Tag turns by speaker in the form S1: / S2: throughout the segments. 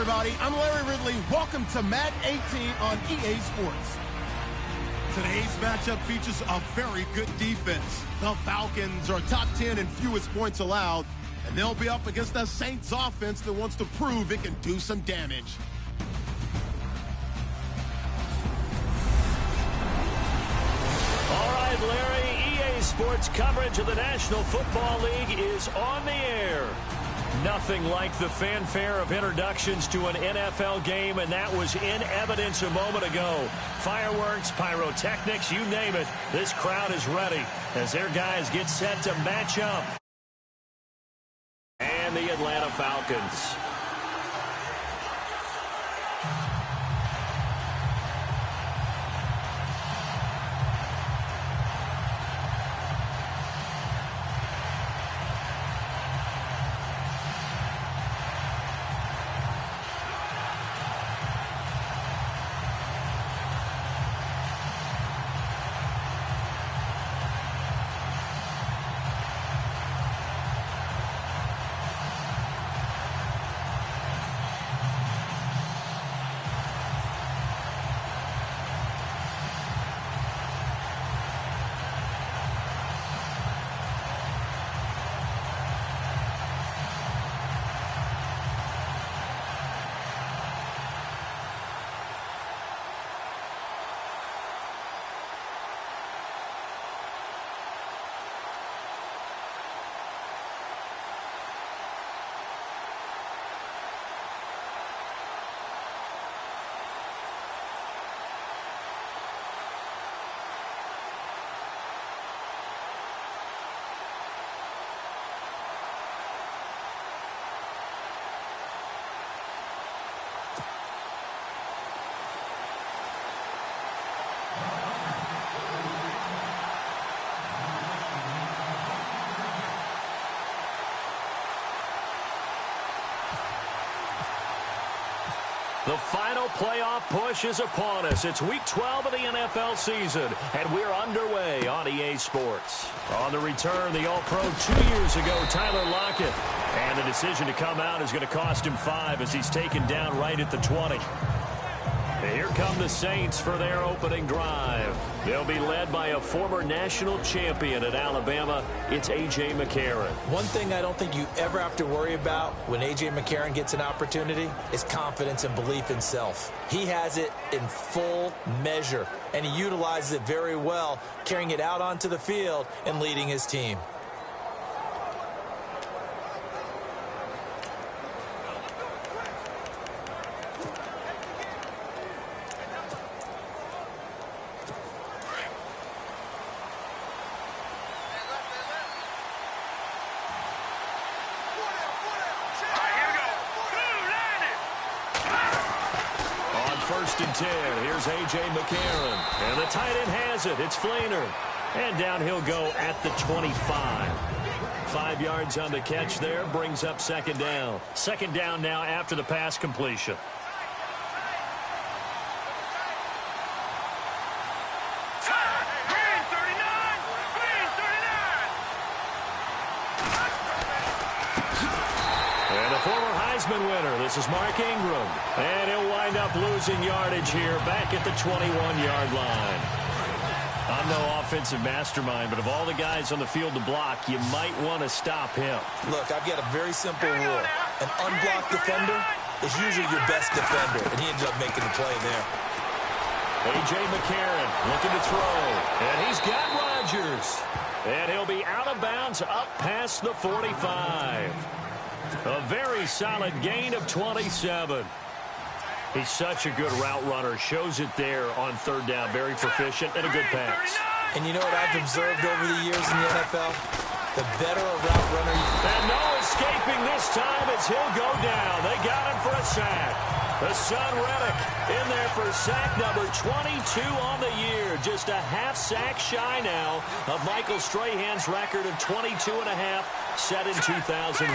S1: everybody. I'm Larry Ridley. Welcome to Madden 18 on EA Sports. Today's matchup features a very good defense. The Falcons are top 10 in fewest points allowed, and they'll be up against the Saints offense that wants to prove it can do some damage.
S2: All right, Larry, EA Sports coverage of the National Football League is on the air. Nothing like the fanfare of introductions to an NFL game, and that was in evidence a moment ago. Fireworks, pyrotechnics, you name it. This crowd is ready as their guys get set to match up. And the Atlanta Falcons. The final playoff push is upon us. It's Week 12 of the NFL season, and we're underway on EA Sports. On the return, the All-Pro 2 years ago, Tyler Lockett. And the decision to come out is going to cost him 5 as he's taken down right at the 20. Here come the Saints for their opening drive. They'll be led by a former national champion at Alabama. It's A.J. McCarron.
S3: One thing I don't think you ever have to worry about when A.J. McCarron gets an opportunity is confidence and belief in self. He has it in full measure, and he utilizes it very well, carrying it out onto the field and leading his team.
S2: First and 10. Here's A.J. McCarron. And the tight end has it. It's Flainer. And down he'll go at the 25. 5 yards on the catch there. Brings up second down. Second down now after the pass completion. Winner. This is Mark Ingram. And he'll wind up losing yardage here back at the 21-yard line. I'm no offensive mastermind, but of all the guys on the field to block, you might want to stop him.
S3: Look, I've got a very simple rule. An unblocked defender is usually your best defender, and he ended up making the play there.
S2: A.J. McCarron looking to throw, and he's got Rodgers. And he'll be out of bounds up past the 45. A very solid gain of 27. He's such a good route runner. Shows it there on third down. Very proficient and a good pass.
S3: And you know what I've observed over the years in the NFL? The better a route runner you...
S2: And no escaping this time as he'll go down. They got him for a sack. The son Reddick in there for sack number 22 on the year. Just a half sack shy now of Michael Strahan's record of 22.5 set in 2001.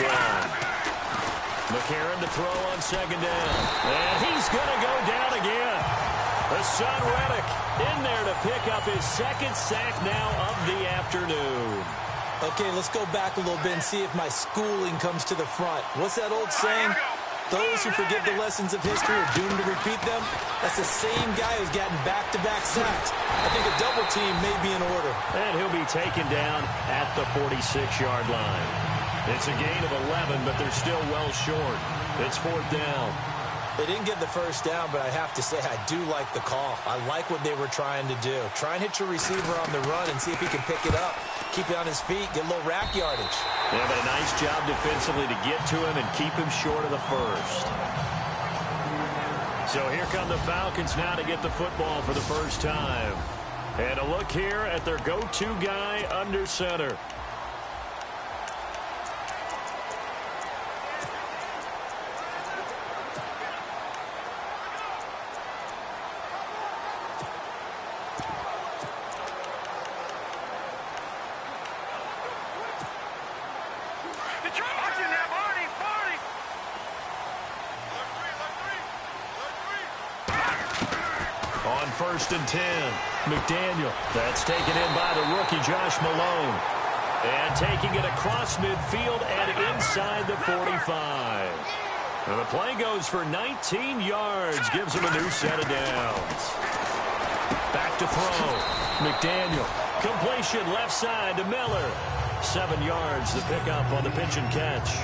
S2: McCarron to throw on second down. And he's going to go down again. The son Reddick in there to pick up his second sack now of the afternoon.
S3: Okay, let's go back a little bit and see if my schooling comes to the front. What's that old saying? Those who forgive the lessons of history are doomed to repeat them. That's the same guy who's gotten back-to-back sacks. I think a double team may be in order.
S2: And he'll be taken down at the 46-yard line. It's a gain of 11, but they're still well short. It's 4th down.
S3: They didn't get the first down, but I have to say I do like the call. I like what they were trying to do. Try and hit your receiver on the run and see if he can pick it up. Keep it on his feet, get a little rack yardage.
S2: They have a nice job defensively to get to him and keep him short of the first. So here come the Falcons now to get the football for the first time. And a look here at their go-to guy under center. On 1st and 10, McDaniel. That's taken in by the rookie Josh Malone. And taking it across midfield and inside the 45. And the play goes for 19 yards. Gives him a new set of downs. Back to throw. McDaniel. Completion left side to Miller. 7 yards to pick up on the pitch and catch.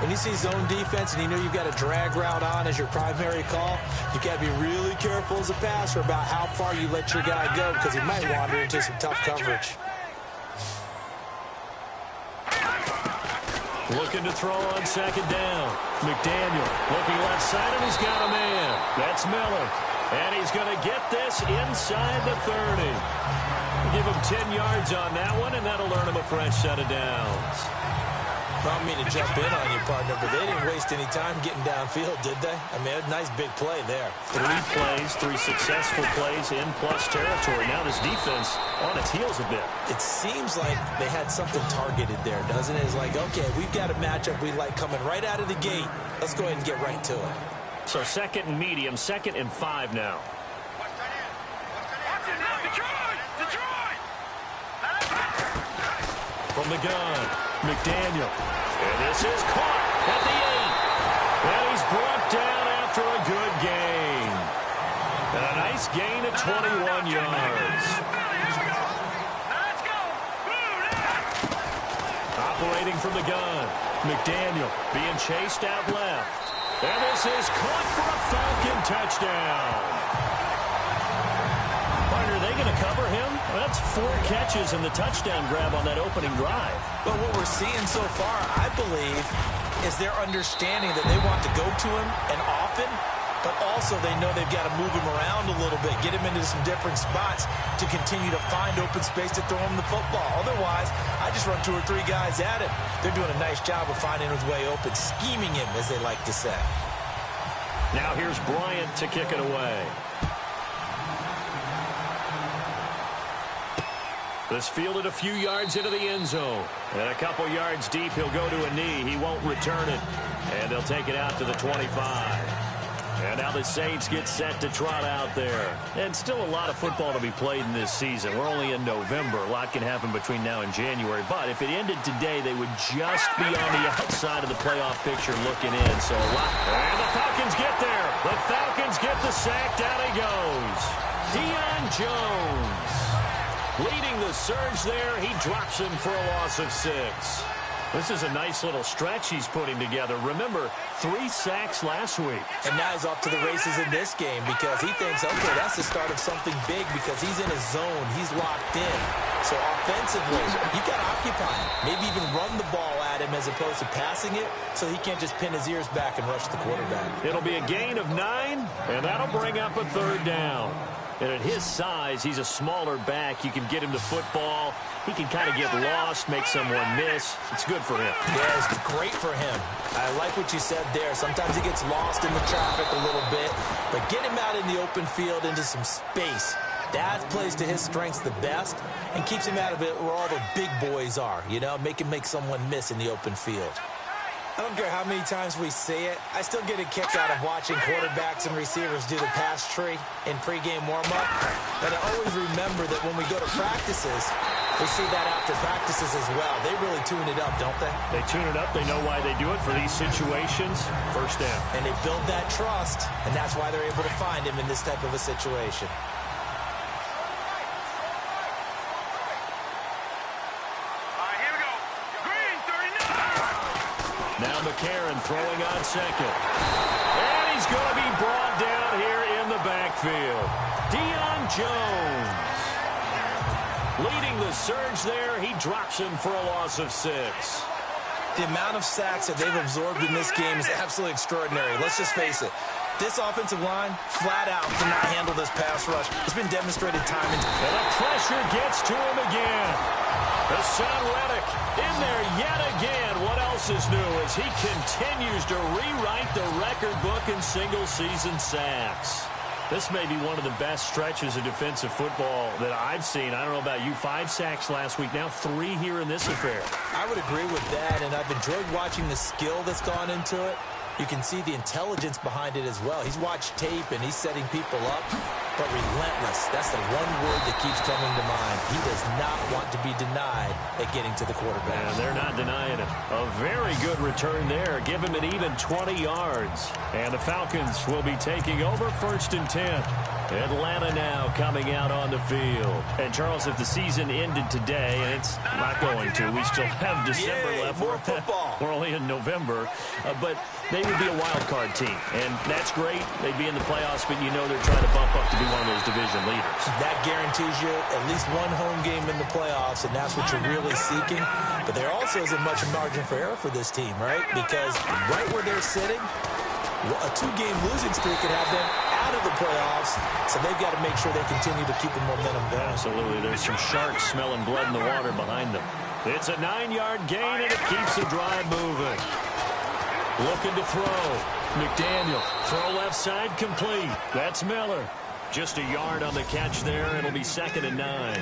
S3: When you see zone defense and you know you've got a drag route on as your primary call, you've got to be really careful as a passer about how far you let your guy go because he might wander into some tough coverage.
S2: Looking to throw on 2nd down. McDaniel looking left side, and he's got a man. That's Miller. And he's going to get this inside the 30. Give him 10 yards on that one, and that'll earn him a fresh set of downs.
S3: I don't mean to jump in on you, partner, but they didn't waste any time getting downfield, did they? I mean, a nice big play there.
S2: 3 plays, 3 successful plays in plus territory. Now this defense on its heels a bit.
S3: It seems like they had something targeted there, doesn't it? It's like, okay, we've got a matchup we like coming right out of the gate. Let's go ahead and get right to it.
S2: So 2nd and medium, 2nd and 5 now. From the gun, McDaniel. And this is caught at the 8. And he's brought down after a good gain. And a nice gain of 21 yards. Operating from the gun, McDaniel being chased out left. And this is caught for a Falcon touchdown. Are they going to cover him? That's 4 catches and the touchdown grab on that opening drive.
S3: But what we're seeing so far, I believe, is their understanding that they want to go to him and often, but also they know they've got to move him around a little bit, get him into some different spots to continue to find open space to throw him the football. Otherwise, I just run 2 or 3 guys at him. They're doing a nice job of finding his way open, scheming him, as they like to say.
S2: Now here's Bryant to kick it away. This fielded a few yards into the end zone. And a couple yards deep, he'll go to a knee. He won't return it. And they'll take it out to the 25. And now the Saints get set to trot out there. And still a lot of football to be played in this season. We're only in November. A lot can happen between now and January. But if it ended today, they would just be on the outside of the playoff picture looking in. So a lot. And the Falcons get there. The Falcons get the sack. Down he goes. Deion Jones. Leading the surge there, he drops him for a loss of 6. This is a nice little stretch he's putting together. Remember, 3 sacks last week.
S3: And now he's off to the races in this game because he thinks, okay, that's the start of something big because he's in a zone. He's locked in. So offensively, you've got to occupy him. Maybe even run the ball at him as opposed to passing it so he can't just pin his ears back and rush the quarterback.
S2: It'll be a gain of 9, and that'll bring up a 3rd down. And at his size, he's a smaller back. You can get him the football. He can kind of get lost, make someone miss. It's good for him.
S3: Yeah, it's great for him. I like what you said there. Sometimes he gets lost in the traffic a little bit. But get him out in the open field into some space. That plays to his strengths the best and keeps him out of it where all the big boys are. You know, make him make someone miss in the open field. I don't care how many times we see it. I still get a kick out of watching quarterbacks and receivers do the pass tree in pregame warm-up. But I always remember that when we go to practices, We see that after practices as well. They really tune it up, don't they?
S2: They tune it up. They know why they do it for these situations. First down.
S3: And they build that trust, and that's why they're able to find him in this type of a situation.
S2: Now McCarron throwing on second. And he's going to be brought down here in the backfield. Deion Jones leading the surge there. He drops him for a loss of 6.
S3: The amount of sacks that they've absorbed in this game is absolutely extraordinary. Let's just face it. This offensive line, flat out, cannot handle this pass rush. It's been demonstrated time and time.
S2: And the pressure gets to him again. Hassan Reddick in there yet again. What else is new as he continues to rewrite the record book in single-season sacks. This may be one of the best stretches of defensive football that I've seen. I don't know about you. 5 sacks last week, now 3 here in this affair.
S3: I would agree with that, and I've enjoyed watching the skill that's gone into it. You can see the intelligence behind it as well. He's watched tape, and he's setting people up, but relentless. That's the one word that keeps coming to mind. He does not want to be denied at getting to the quarterback.
S2: And they're not denying it. A very good return there. Give him an even 20 yards. And the Falcons will be taking over 1st and 10. Atlanta now coming out on the field. And, Charles, if the season ended today, and it's not going to, we still have December left.
S3: More football.
S2: We're only in November. But they would be a wild card team. And that's great. They'd be in the playoffs, but you know they're trying to bump up to be one of those division leaders.
S3: That guarantees you at least one home game in the playoffs, and that's what you're really seeking. But there also isn't much margin for error for this team, right? Because right where they're sitting, a 2-game losing streak could have them out of the playoffs, so they've got to make sure they continue to keep the momentum going.
S2: Absolutely. There's some sharks smelling blood in the water behind them. It's a 9-yard gain, and it keeps the drive moving. Looking to throw. McDaniel, throw left side, complete. That's Miller. Just a yard on the catch there. It'll be 2nd and 9.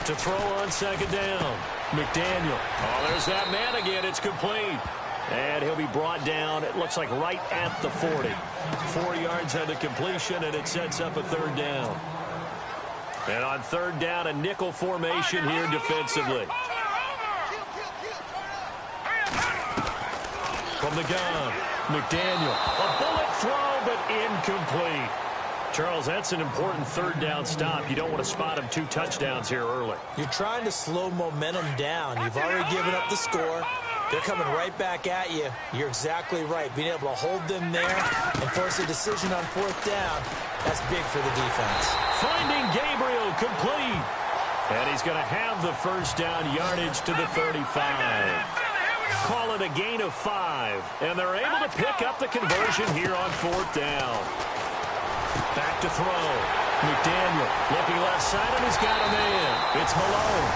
S2: To throw on 2nd down. McDaniel. Oh, there's that man again. It's complete. And he'll be brought down, it looks like right at the 40. 4 yards on the completion, and it sets up a 3rd down. And on 3rd down, a nickel formation here defensively. From the gun, McDaniel. A bullet throw, but incomplete. Charles, that's an important 3rd down stop. You don't want to spot him 2 touchdowns here early.
S3: You're trying to slow momentum down. You've already given up the score. They're coming right back at you. You're exactly right. Being able to hold them there and force a decision on 4th down, that's big for the defense.
S2: Finding Gabriel complete. And he's going to have the 1st down yardage to the 35. Call it a gain of 5. And they're able to pick up the conversion here on 4th down. Back to throw. McDaniel looking left side, and he's got a man. It's Malone.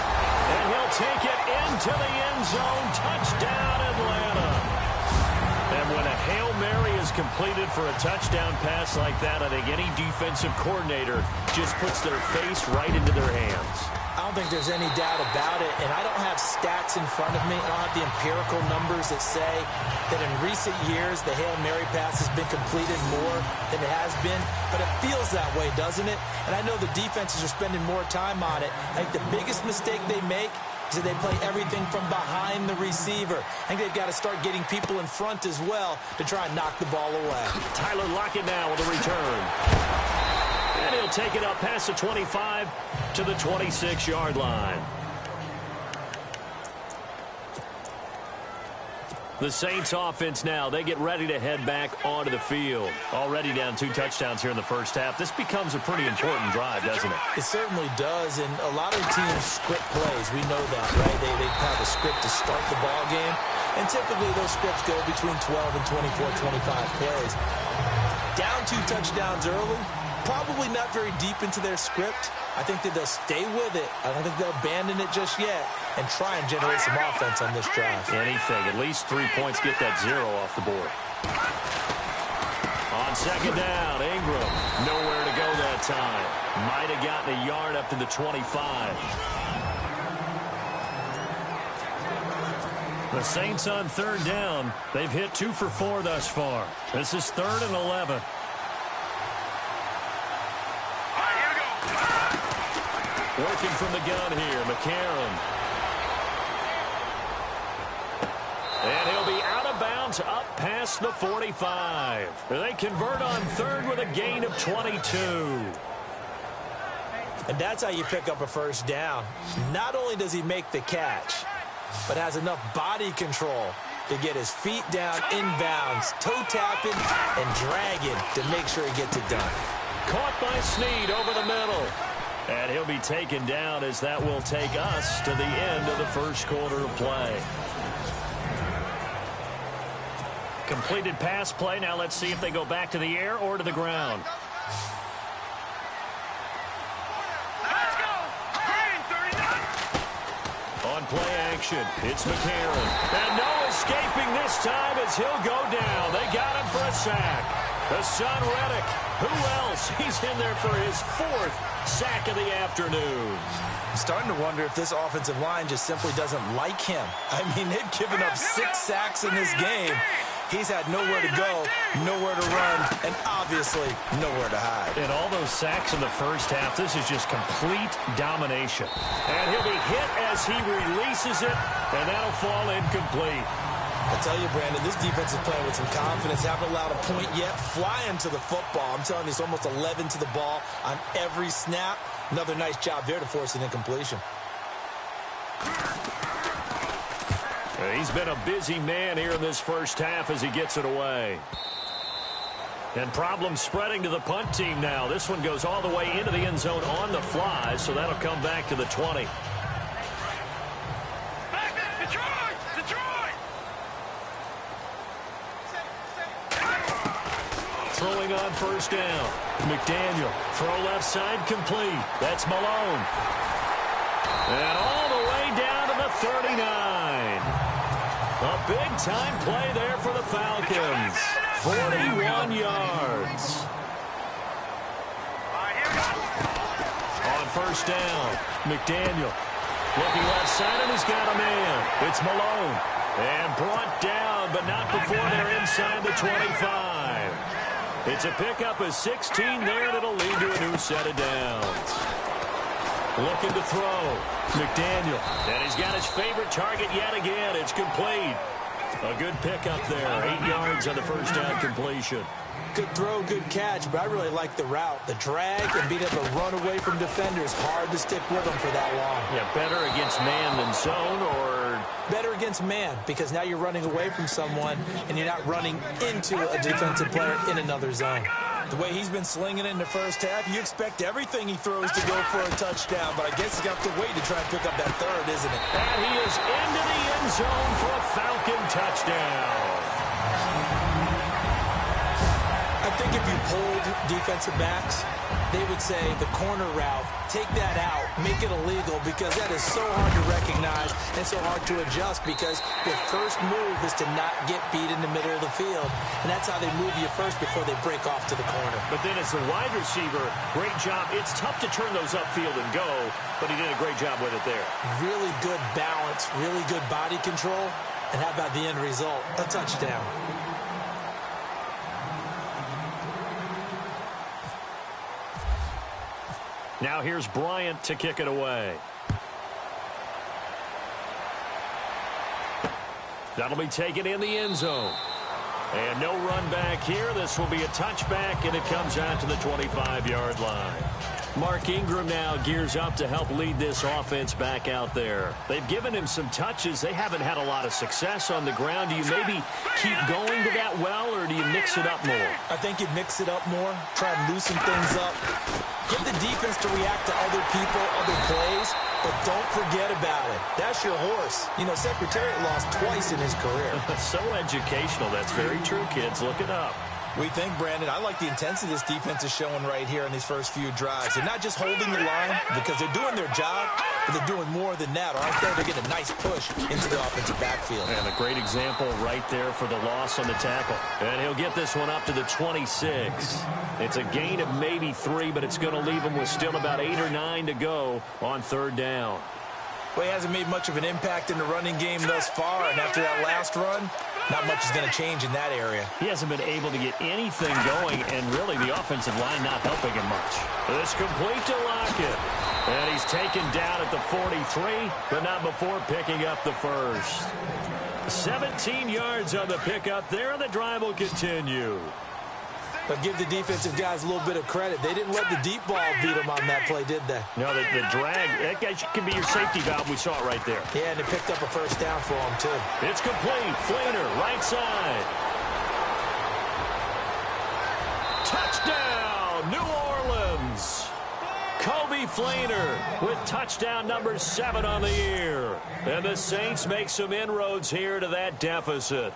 S2: And he'll take it into the end zone. Touchdown, Atlanta. And when a Hail Mary is completed for a touchdown pass like that, I think any defensive coordinator just puts their face right into their hands.
S3: I don't think there's any doubt about it, and I don't have stats in front of me. I don't have the empirical numbers that say that in recent years the Hail Mary pass has been completed more than it has been, but it feels that way, doesn't it? And I know the defenses are spending more time on it. I think the biggest mistake they make is that they play everything from behind the receiver. I think they've got to start getting people in front as well to try and knock the ball away.
S2: Tyler Lockett now with a return. And he'll take it up past the 25 to the 26-yard line. The Saints offense now, they get ready to head back onto the field. Already down 2 touchdowns here in the first half. This becomes a pretty important drive, doesn't it?
S3: It certainly does, and a lot of teams script plays. We know that, right? They have a script to start the ball game, and typically those scripts go between 12 and 24, 25 plays. Down 2 touchdowns early, probably not very deep into their script. I think that they'll stay with it. I don't think they'll abandon it just yet and try and generate some offense on this drive.
S2: Anything. At least 3 points, get that 0 off the board. On 2nd down, Ingram. Nowhere to go that time. Might have gotten a yard up to the 25. The Saints on third down. They've hit 2 for 4 thus far. This is 3rd and 11. Working from the gun here, McCarron. And he'll be out of bounds up past the 45. They convert on 3rd with a gain of 22.
S3: And that's how you pick up a first down. Not only does he make the catch, but has enough body control to get his feet down inbounds, toe tapping and dragging to make sure he gets it done.
S2: Caught by Snead over the middle. And he'll be taken down as that will take us to the end of the first quarter of play. Completed pass play. Now let's see if they go back to the air or to the ground. On play action, it's McCarron. And no escaping this time as he'll go down. They got him for a sack. Hassan Reddick. Who else? He's in there for his 4th sack of the afternoon.
S3: I'm starting to wonder if this offensive line just simply doesn't like him. I mean, they've given up 6 sacks in this game. He's had nowhere to go, nowhere to run, and obviously nowhere to hide.
S2: And all those sacks in the first half, this is just complete domination. And he'll be hit as he releases it, and that'll fall incomplete.
S3: I tell you, Brandon, this defense is playing with some confidence. Haven't allowed a point yet. Flying to the football. I'm telling you, it's almost 11 to the ball on every snap. Another nice job there to force an incompletion.
S2: He's been a busy man here in this first half as he gets it away. And problems spreading to the punt team now. This one goes all the way into the end zone on the fly, so that'll come back to the 20. Throwing on first down. McDaniel. Throw left side complete. That's Malone. And all the way down to the 39. A big-time play there for the Falcons. 41 yards. On first down, McDaniel. Looking left side, and he's got a man. It's Malone. And brought down, but not before they're inside the 25. It's a pickup of 16 there that'll lead to a new set of downs. Looking to throw. McDaniel. And he's got his favorite target yet again. It's complete. A good pickup there. 8 yards on the first down completion.
S3: Good throw, good catch, but I really like the route. The drag and being able to run away from defenders. Hard to stick with them for that long.
S2: Yeah, better against man than zone, or?
S3: Better against man, because now you're running away from someone and you're not running into a defensive player in another zone. The way he's been slinging it in the first half, you expect everything he throws to go for a touchdown, but I guess he's got to wait to try and pick up that 3rd, isn't it?
S2: And he is into the end zone for a Falcon touchdown.
S3: I think if you polled defensive backs, they would say the corner route, take that out, make it illegal, because that is so hard to recognize and so hard to adjust, because your first move is to not get beat in the middle of the field, and that's how they move you first before they break off to the corner.
S2: But then as the wide receiver, great job. It's tough to turn those upfield and go, but he did a great job with it there.
S3: Really good balance, really good body control, and how about the end result? A touchdown.
S2: Now here's Bryant to kick it away. That'll be taken in the end zone. And no run back here. This will be a touchback, and it comes out to the 25-yard line. Mark Ingram now gears up to help lead this offense back out there. They've given him some touches. They haven't had a lot of success on the ground. Do you maybe keep going to that well, or do you mix it up more?
S3: I think you mix it up more, try and loosen things up. Get the defense to react to other people, other plays, but don't forget about it. That's your horse. You know, Secretariat lost twice in his career.
S2: So educational. That's very true, kids. Look it up.
S3: We think, Brandon, I like the intensity this defense is showing right here in these first few drives. They're not just holding the line because they're doing their job, but they're doing more than that, aren't they? They're getting a nice push into the offensive backfield.
S2: And a great example right there for the loss on the tackle. And he'll get this one up to the 26. It's a gain of maybe 3, but it's going to leave him with still about 8 or 9 to go on third down.
S3: Well, he hasn't made much of an impact in the running game thus far, and after that last run, not much is going to change in that area.
S2: He hasn't been able to get anything going, and really the offensive line not helping him much. This complete to Lockett. And he's taken down at the 43, but not before picking up the first. 17 yards on the pickup there, and the drive will continue.
S3: But give the defensive guys a little bit of credit. They didn't let the deep ball beat them on that play, did they?
S2: No, the drag, that guy can be your safety valve. We saw it right there.
S3: Yeah, and it picked up a first down for him, too.
S2: It's complete. Fleener, right side. Touchdown, New Orleans. Kobe Fleener with touchdown number 7 on the year. And the Saints make some inroads here to that deficit.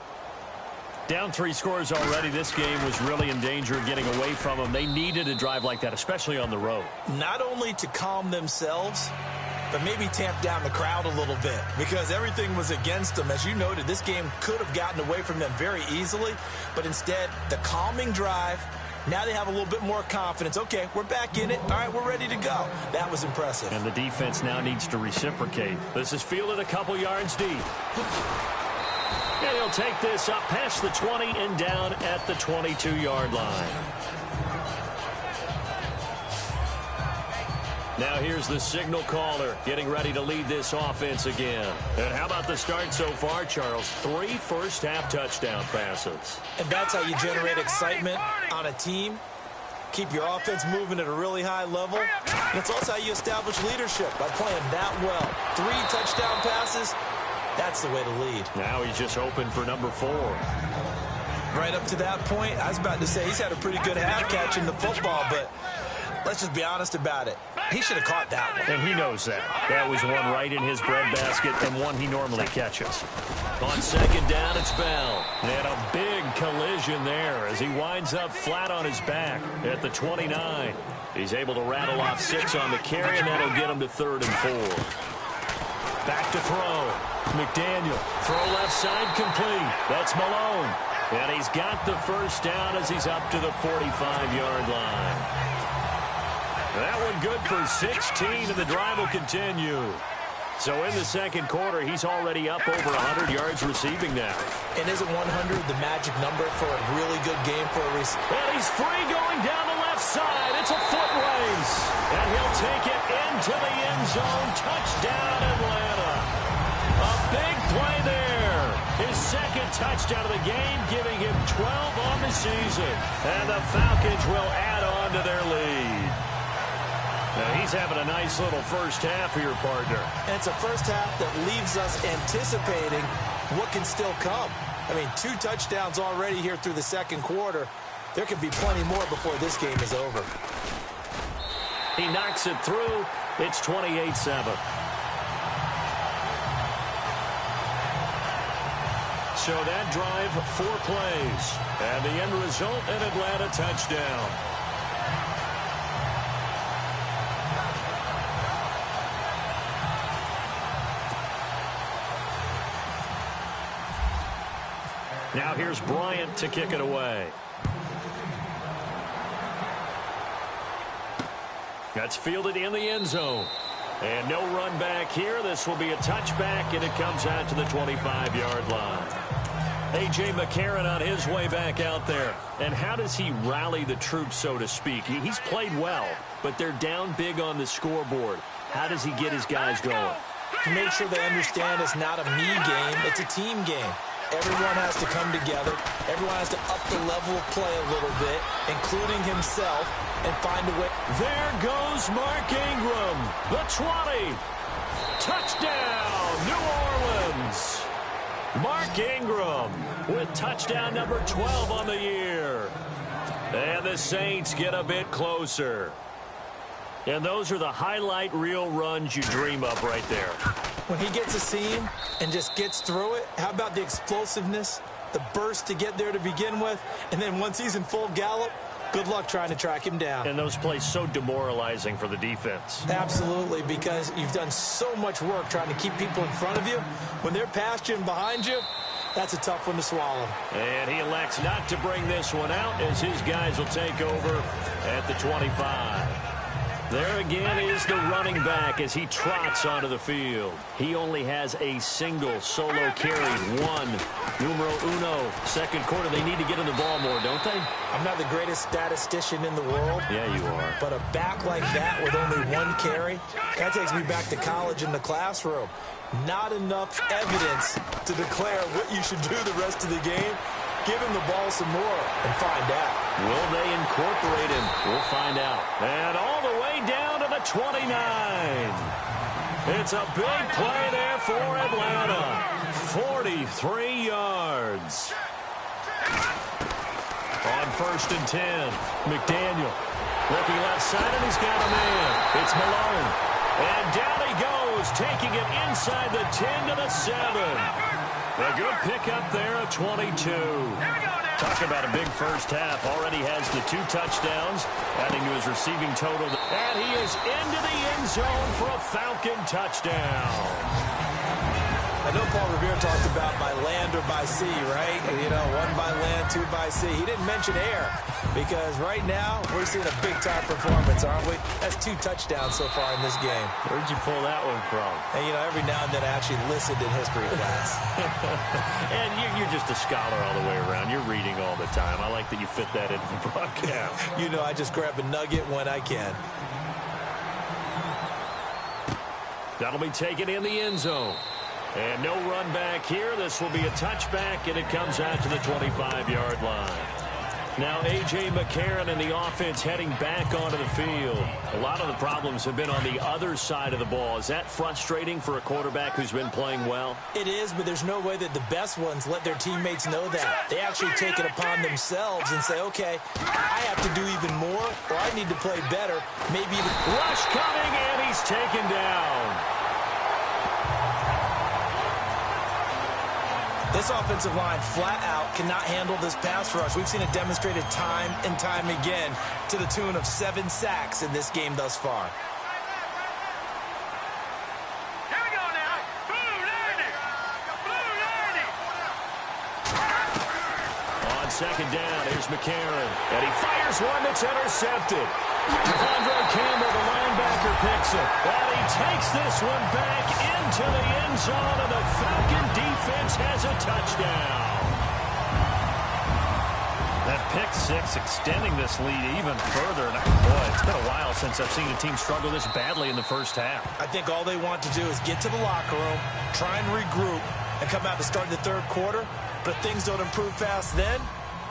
S2: Down 3 scores already. This game was really in danger of getting away from them. They needed a drive like that, especially on the road.
S3: Not only to calm themselves, but maybe tamp down the crowd a little bit, because everything was against them. As you noted, this game could have gotten away from them very easily, but instead, the calming drive, now they have a little bit more confidence. Okay, we're back in it. All right, we're ready to go. That was impressive.
S2: And the defense now needs to reciprocate. This is fielded a couple yards deep. And he'll take this up past the 20 and down at the 22-yard line. Now here's the signal caller getting ready to lead this offense again. And how about the start so far, Charles? 3 first-half touchdown passes.
S3: And that's how you generate excitement on a team. Keep your offense moving at a really high level. And it's also how you establish leadership, by playing that well. 3 touchdown passes. That's the way to lead.
S2: Now he's just open for number 4.
S3: Right up to that point, I was about to say he's had a pretty good half catch in the football, but let's just be honest about it. He should have caught that one.
S2: And he knows that. That was one right in his breadbasket and one he normally catches. On second down, it's Bell. And a big collision there as he winds up flat on his back at the 29. He's able to rattle off 6 on the carry, and that'll get him to 3rd and 4. Back to throw. McDaniel. Throw left side complete. That's Malone. And he's got the first down as he's up to the 45-yard line. That one good for 16, and the drive will continue. So in the second quarter, he's already up over 100 yards receiving now.
S3: And isn't 100 the magic number for a really good game for a receiver?
S2: And he's free going down the left side. It's a foot race. And he'll take it into the end zone. Touchdown, Atlanta. A big play there. His second touchdown of the game, giving him 12 on the season. And the Falcons will add on to their lead. Now he's having a nice little first half here, partner.
S3: And it's a first half that leaves us anticipating what can still come. I mean, 2 touchdowns already here through the second quarter. There could be plenty more before this game is over.
S2: He knocks it through. It's 28-7. So that drive, 4 plays. And the end result, an Atlanta touchdown. Now here's Bryant to kick it away. That's fielded in the end zone. And no run back here. This will be a touchback, and it comes out to the 25-yard line. A.J. McCarron on his way back out there. And how does he rally the troops, so to speak? He's played well, but they're down big on the scoreboard. How does he get his guys going?
S3: To make sure they understand it's not a me game, it's a team game. Everyone has to come together. Everyone has to up the level of play a little bit, including himself, and find a way.
S2: There goes Mark Ingram, the 20. Touchdown, New Orleans. Mark Ingram with touchdown number 12 on the year. And the Saints get a bit closer. And those are the highlight reel runs you dream of right there.
S3: When he gets a seam and just gets through it, how about the explosiveness, the burst to get there to begin with, and then once he's in full gallop, good luck trying to track him down.
S2: And those plays so demoralizing for the defense.
S3: Absolutely, because you've done so much work trying to keep people in front of you. When they're past you and behind you, that's a tough one to swallow.
S2: And he elects not to bring this one out as his guys will take over at the 25. There again is the running back as he trots onto the field. He only has a single solo carry, one. Numero uno, second quarter. They need to get in the ball more, don't they?
S3: I'm not the greatest statistician in the world.
S2: Yeah, you are.
S3: But a back like that with only one carry, that takes me back to college in the classroom. Not enough evidence to declare what you should do the rest of the game. Give him the ball some more and find out.
S2: Will they incorporate him? We'll find out. And all the way down to the 29. It's a big play there for Atlanta. 43 yards. On 1st and 10, McDaniel looking left side, and he's got a man. It's Malone. And down he goes, taking it inside the 10 to the 7. A good pickup there at 22. Talk about a big first half. Already has the 2 touchdowns, adding to his receiving total. And he is into the end zone for a Falcon touchdown.
S3: I know Paul Revere talked about by land or by sea, right? You know, 1 by land, 2 by sea. He didn't mention air because right now we're seeing a big-time performance, aren't we? That's 2 touchdowns so far in this game.
S2: Where'd you pull that one from?
S3: And, you know, every now and then I actually listened in history class.
S2: And you're just a scholar all the way around. You're reading all the time. I like that you fit that into the broadcast.
S3: You know, I just grab a nugget when I can.
S2: That'll be taken in the end zone. And no run back here. This will be a touchback, and it comes out to the 25-yard line. Now A.J. McCarron and the offense heading back onto the field. A lot of the problems have been on the other side of the ball. Is that frustrating for a quarterback who's been playing well?
S3: It is, but there's no way that the best ones let their teammates know that. They actually take it upon themselves and say, okay, I have to do even more, or I need to play better. Maybe even
S2: rush coming, and he's taken down.
S3: This offensive line flat out cannot handle this pass rush. We've seen it demonstrated time and time again to the tune of 7 sacks in this game thus far.
S4: Here we go now. Blue 90.
S2: On second down, here's McCarron. And he fires one that's intercepted. Devondre Campbell, the linebacker, picks it. And he takes this one back into the end zone, and the Falcon defense has a touchdown. That pick 6 extending this lead even further. And boy, it's been a while since I've seen a team struggle this badly in the first half.
S3: I think all they want to do is get to the locker room, try and regroup, and come out to start the third quarter. But if things don't improve fast then,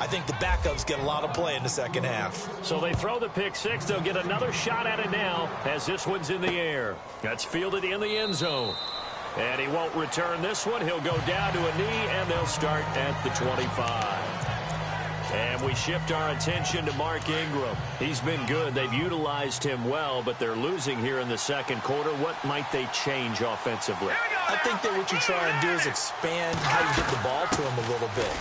S3: I think the backups get a lot of play in the second half.
S2: So they throw the pick 6. They'll get another shot at it now as this one's in the air. That's fielded in the end zone. And he won't return this one. He'll go down to a knee, and they'll start at the 25. And we shift our attention to Mark Ingram. He's been good. They've utilized him well, but they're losing here in the second quarter. What might they change offensively?
S3: I think that what you try and do is expand how you get the ball to him a little bit.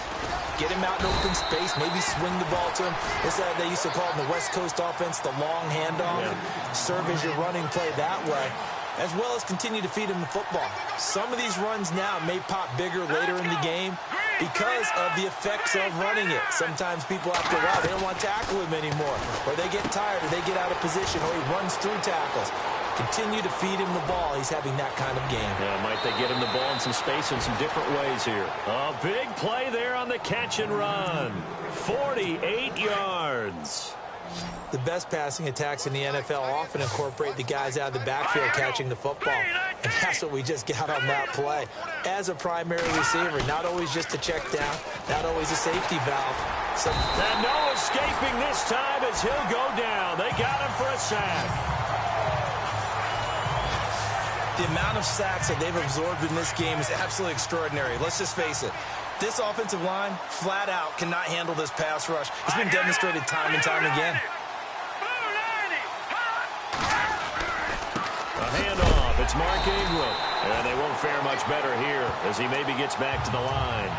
S3: Get him out in open space, maybe swing the ball to him. It's that they used to call it in the West Coast offense, the long handoff. Yeah. Serve as your running play that way, as well as continue to feed him the football. Some of these runs now may pop bigger later in the game because of the effects of running it. Sometimes people, after a while, they don't want to tackle him anymore, or they get tired, or they get out of position, or he runs through tackles. Continue to feed him the ball. He's having that kind of game.
S2: Yeah, might they get him the ball in some space in some different ways here. A big play there on the catch and run. 48 yards.
S3: The best passing attacks in the NFL often incorporate the guys out of the backfield catching the football. And that's what we just got on that play. As a primary receiver, not always just a check down, not always a safety valve. So,
S2: and no escaping this time as he'll go down. They got him for a sack.
S3: The amount of sacks that they've absorbed in this game is absolutely extraordinary. Let's just face it. This offensive line, flat out, cannot handle this pass rush. It's been demonstrated time and time again.
S2: A handoff. It's Mark Ingram. And they won't fare much better here as he maybe gets back to the line.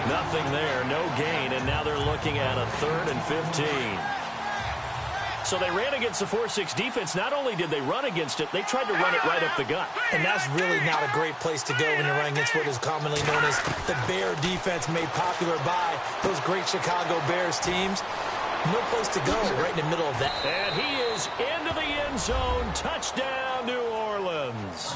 S2: Nothing there, no gain, and now they're looking at a 3rd and 15. So they ran against the 4-6 defense. Not only did they run against it, they tried to run it right up the gut.
S3: And that's really not a great place to go when you're running against what is commonly known as the Bear defense, made popular by those great Chicago Bears teams. No place to go right in the middle of that.
S2: And he is into the end zone. Touchdown, New Orleans.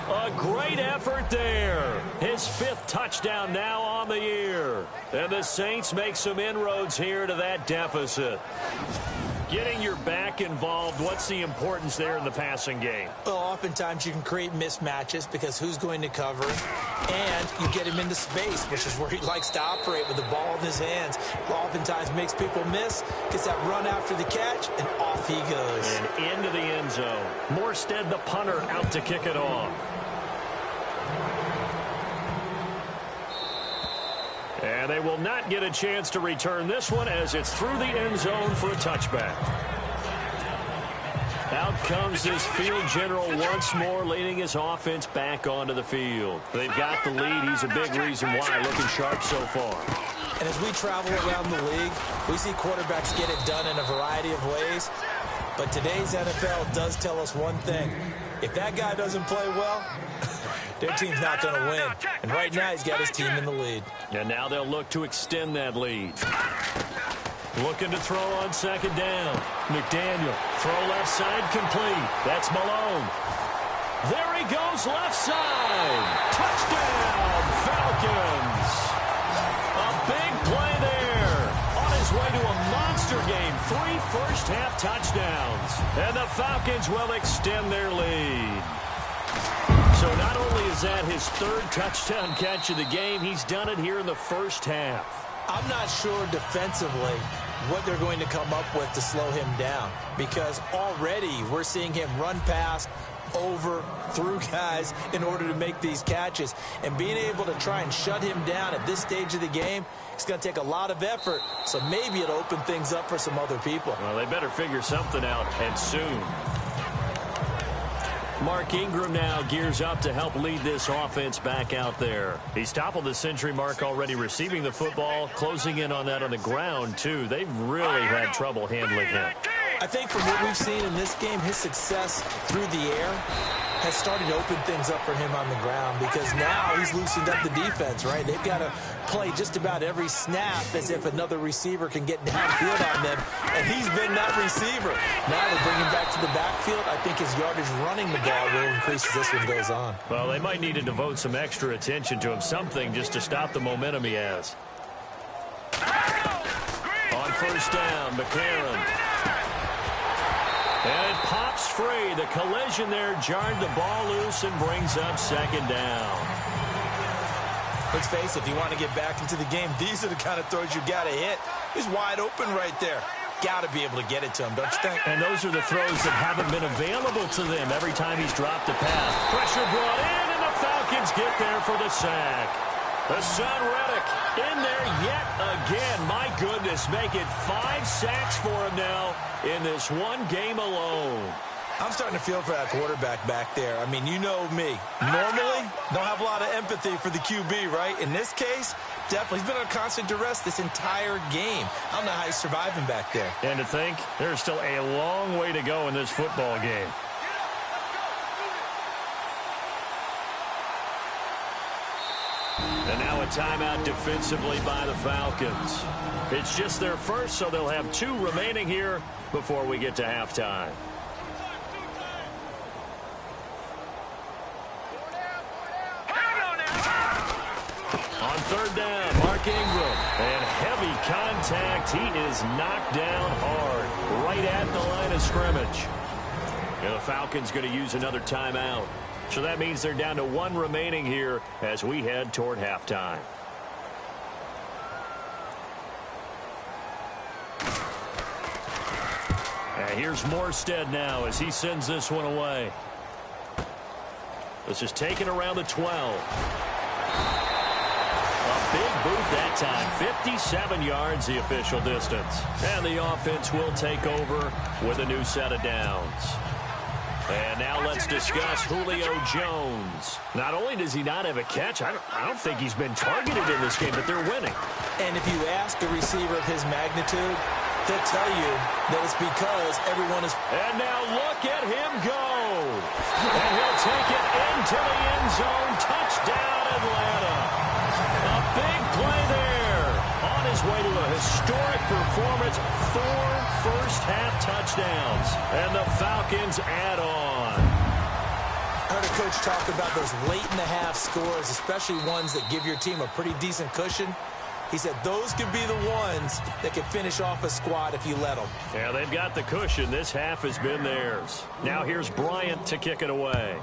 S2: A great effort there. His 5th touchdown now on the year. And the Saints make some inroads here to that deficit. Getting your back involved, what's the importance there in the passing game?
S3: Well, oftentimes you can create mismatches because who's going to cover him? And you get him into space, which is where he likes to operate with the ball in his hands. Oftentimes makes people miss, gets that run after the catch, and off he goes.
S2: And into the end zone. Morstead, the punter, out to kick it off. And they will not get a chance to return this one as it's through the end zone for a touchback. Out comes this field general once more, leading his offense back onto the field. They've got the lead. He's a big reason why, looking sharp so far.
S3: And as we travel around the league, we see quarterbacks get it done in a variety of ways. But today's NFL does tell us one thing. If that guy doesn't play well, their team's not going to win. And right now, he's got his team in the lead.
S2: And now they'll look to extend that lead. Looking to throw on 2nd down. McDaniel, throw left side complete. That's Malone. There he goes left side. Touchdown, Falcons. A big play there. On his way to a monster game. 3 first-half touchdowns. And the Falcons will extend their lead. So not only is that his 3rd touchdown catch of the game, he's done it here in the first half.
S3: I'm not sure defensively what they're going to come up with to slow him down, because already we're seeing him run past, over, through guys in order to make these catches. And being able to try and shut him down at this stage of the game, it's going to take a lot of effort. So maybe it'll open things up for some other people.
S2: Well, they better figure something out, and soon. Mark Ingram now gears up to help lead this offense back out there. He's toppled the century mark already receiving the football, closing in on that on the ground, too. They've really had trouble handling him.
S3: I think from what we've seen in this game, his success through the air has started to open things up for him on the ground, because now he's loosened up the defense, right? They've got to play just about every snap as if another receiver can get downfield on them, and he's been that receiver. Now they bring him back to the backfield. I think his yardage running the ball will increase as this one goes on.
S2: Well, they might need to devote some extra attention to him, something just to stop the momentum he has. On 1st down, McCarron. And it pops free. The collision there jarred the ball loose and brings up 2nd down.
S3: Let's face it, if you want to get back into the game, these are the kind of throws you got to hit. He's wide open right there. Got to be able to get it to him, don't you think?
S2: And those are the throws that haven't been available to them every time he's dropped a pass. Pressure brought in, and the Falcons get there for the sack. The son Reddick in there yet again. My goodness, make it 5 sacks for him now in this one game alone.
S3: I'm starting to feel for that quarterback back there. I mean, you know me. Normally, don't have a lot of empathy for the QB, right? In this case, definitely. He's been under constant duress this entire game. I don't know how he's surviving back there.
S2: And to think, there's still a long way to go in this football game. And now a timeout defensively by the Falcons. It's just their first, so they'll have 2 remaining here before we get to halftime. On 3rd down, Mark Ingram. And heavy contact. He is knocked down hard right at the line of scrimmage. And the Falcons going to use another timeout. So that means they're down to 1 remaining here as we head toward halftime. And here's Morstead now as he sends this one away. This is taken around the 12. A big boot that time. 57 yards the official distance. And the offense will take over with a new set of downs. And now let's discuss Julio Jones. Not only does he not have a catch, I don't think he's been targeted in this game, but they're winning.
S3: And if you ask a receiver of his magnitude, they'll tell you that it's because everyone is...
S2: And now look at him go. And he'll take it into the end zone. Touchdown, Atlanta. A big play there. On his way to a Historic performance, 4 first-half touchdowns, and the Falcons add on.
S3: I heard a coach talk about those late-in-the-half scores, especially ones that give your team a pretty decent cushion. He said those could be the ones that can finish off a squad if you let them.
S2: Yeah, they've got the cushion. This half has been theirs. Now here's Bryant to kick it away.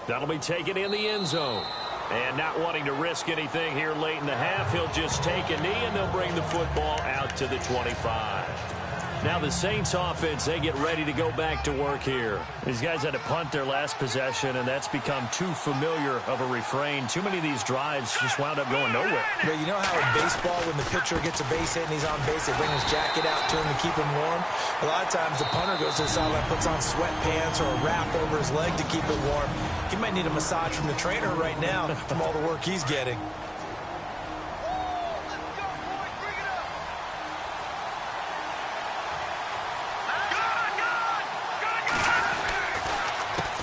S2: That'll be taken in the end zone. And not wanting to risk anything here late in the half, he'll just take a knee, and they'll bring the football out to the 25. Now the Saints offense, they get ready to go back to work here. These guys had to punt their last possession, and that's become too familiar of a refrain. Too many of these drives just wound up going nowhere.
S3: But you know how in baseball, when the pitcher gets a base hit and he's on base, they bring his jacket out to him to keep him warm? A lot of times the punter goes to the sideline, puts on sweatpants or a wrap over his leg to keep it warm. He might need a massage from the trainer right now from all the work he's getting.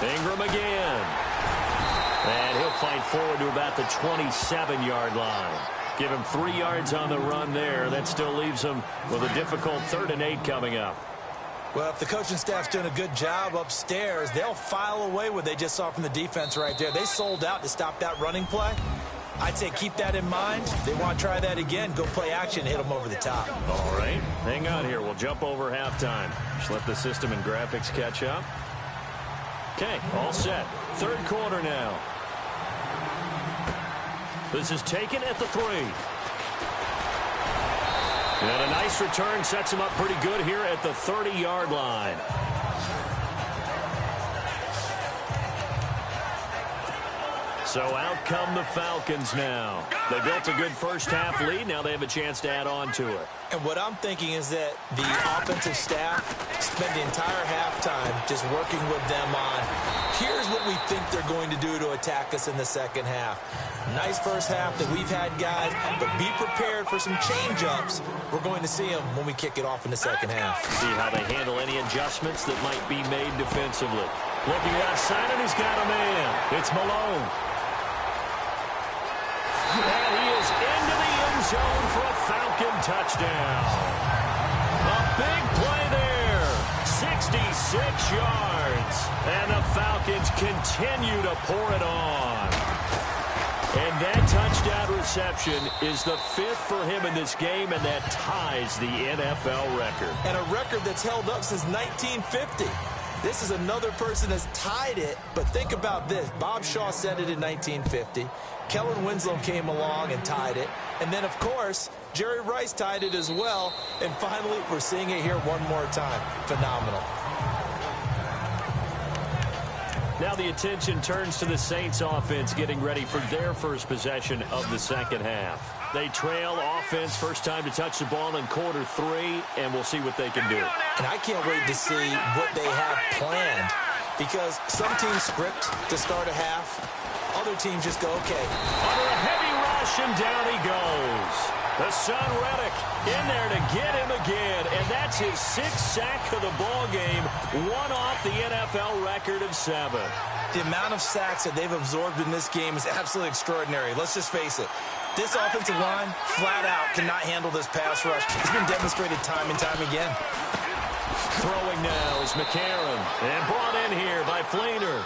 S2: Ingram again. And he'll fight forward to about the 27-yard line. Give him 3 yards on the run there. That still leaves him with a difficult 3rd and 8 coming up.
S3: Well, if the coaching staff's doing a good job upstairs, they'll file away what they just saw from the defense right there. They sold out to stop that running play. I'd say keep that in mind. If they want to try that again, go play action, hit them over the top.
S2: All right. Hang on here. We'll jump over halftime. Just let the system and graphics catch up. Okay, all set. 3rd quarter now. This is taken at the 3. And a nice return sets him up pretty good here at the 30-yard line. So out come the Falcons now. They built a good first-half lead. Now they have a chance to add on to it.
S3: And what I'm thinking is that the offensive staff spent the entire halftime just working with them on, here's what we think they're going to do to attack us in the second half. Nice first half that we've had, guys, but be prepared for some change-ups. We're going to see them when we kick it off in the second half.
S2: See how they handle any adjustments that might be made defensively. Looking outside, and he's got a man. It's Malone. And he is into the end zone for a Falcon touchdown. A big play there. 66 yards. And the Falcons continue to pour it on. And that touchdown reception is the 5th for him in this game, and that ties the NFL record.
S3: And a record that's held up since 1950. This is another person that's tied it, but think about this. Bob Shaw said it in 1950. Kellen Winslow came along and tied it. And then, of course, Jerry Rice tied it as well. And finally, we're seeing it here one more time. Phenomenal.
S2: Now the attention turns to the Saints offense getting ready for their first possession of the second half. They trail offense, first time to touch the ball in quarter 3, and we'll see what they can do.
S3: And I can't wait to see what they have planned, because some teams script to start a half. Other teams just go, okay.
S2: Under a heavy rush, and down he goes. The son Reddick in there to get him again, and that's his 6th sack of the ball game, one off the NFL record of 7.
S3: The amount of sacks that they've absorbed in this game is absolutely extraordinary. Let's just face it. This offensive line, flat out, cannot handle this pass rush. It's been demonstrated time and time again.
S2: Throwing now is McCarron, and brought in here by Fleener.